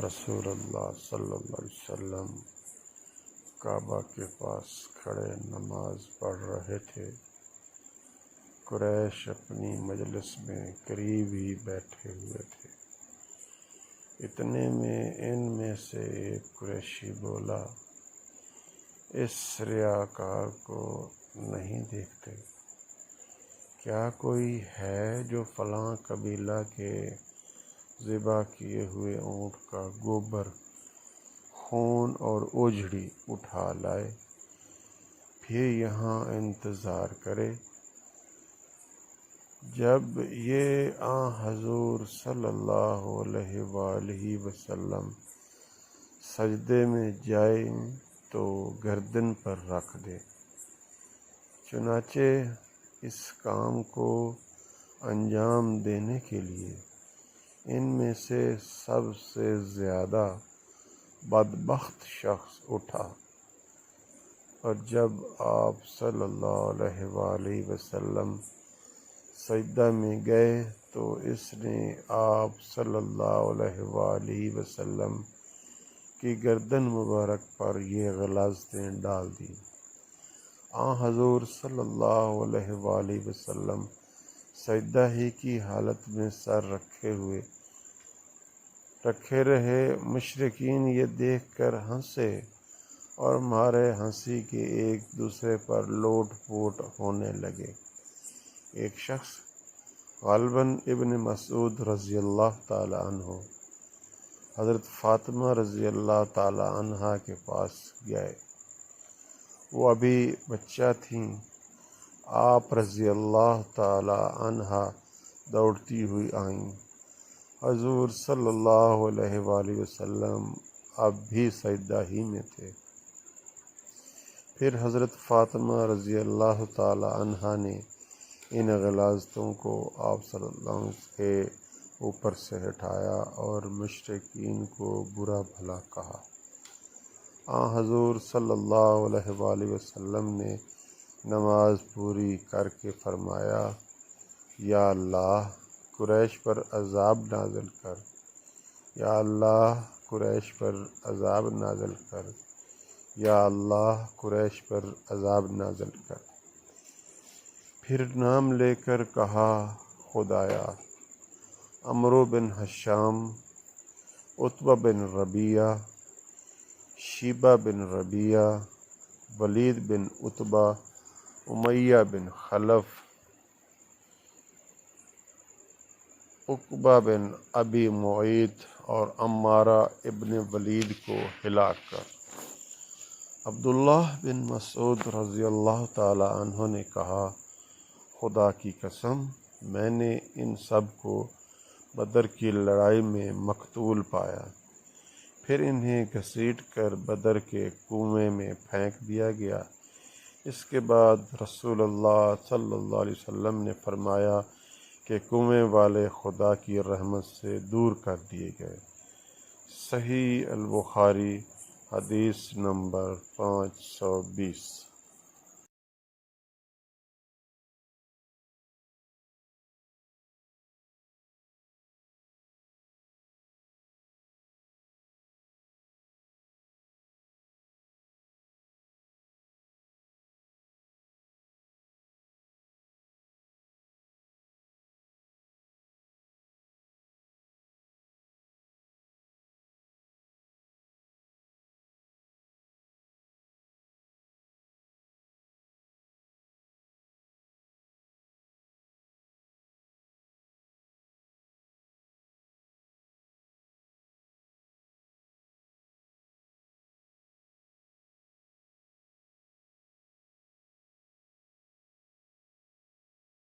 رسول اللہ صلی اللہ علیہ وسلم کعبہ کے پاس کھڑے نماز پڑھ رہے تھے۔ قریش اپنی مجلس میں قریب ہی بیٹھے ہوئے تھے۔ اتنے میں ان میں سے ایک قریشی بولا، اس ریاکار کو نہیں دیکھتے؟ کیا کوئی ہے جو فلاں قبیلہ کے ذبح کیے ہوئے اونٹ کا گوبر، خون اور اجڑی اٹھا لائے، پھر یہاں انتظار کرے جب یہ حضور صلی اللہ علیہ وآلہ وسلم سجدے میں جائیں تو گردن پر رکھ دے؟ چنانچہ اس کام کو انجام دینے کے لیے ان میں سے سب سے زیادہ بدبخت شخص اٹھا، اور جب آپ صلی اللہ علیہ وآلہ وسلم سجدہ میں گئے تو اس نے آپ صلی اللہ علیہ وآلہ وسلم کی گردن مبارک پر یہ غلاظتیں ڈال دی۔ حضور صلی اللہ علیہ وآلہ وسلم سجدہ ہی کی حالت میں سر رکھے رہے۔ مشرکین یہ دیکھ کر ہنسے اور مارے ہنسی کے ایک دوسرے پر لوٹ پوٹ ہونے لگے۔ ایک شخص غالباً ابن مسعود رضی اللہ تعالی عنہ حضرت فاطمہ رضی اللہ تعالی عنہا کے پاس گئے۔ وہ ابھی بچہ تھیں۔ آپ رضی اللہ تعالی عنہا دوڑتی ہوئی آئیں۔ حضور صلی اللہ علیہ وآلہ وسلم اب بھی سجدہ ہی میں تھے۔ پھر حضرت فاطمہ رضی اللہ تعالی عنہا نے ان غلاظتوں کو آپ صلی اللہ علیہ وسلم کے اوپر سے ہٹایا اور مشرکین کو برا بھلا کہا۔ حضور صلی اللہ علیہ وآلہ وسلم نے نماز پوری کر کے فرمایا، یا اللہ قریش پر عذاب نازل کر، یا اللہ قریش پر عذاب نازل کر، یا اللہ قریش پر عذاب نازل کر۔ پھر نام لے کر کہا، خدایا عمرو بن ہشام، عتبہ بن ربیعہ، شیبہ بن ربیعہ، ولید بن عتبہ، امیہ بن خلف، عقبہ بن ابی معیط اور عمارہ ابن ولید کو ہلاک کر۔ عبداللہ بن مسعود رضی اللہ تعالی عنہ نے کہا، خدا کی قسم، میں نے ان سب کو بدر کی لڑائی میں مقتول پایا۔ پھر انہیں گھسیٹ کر بدر کے کنویں میں پھینک دیا گیا۔ اس کے بعد رسول اللہ صلی اللہ علیہ وسلم نے فرمایا کہ کنویں والے خدا کی رحمت سے دور کر دیے گئے۔ صحیح البخاری حدیث نمبر 520۔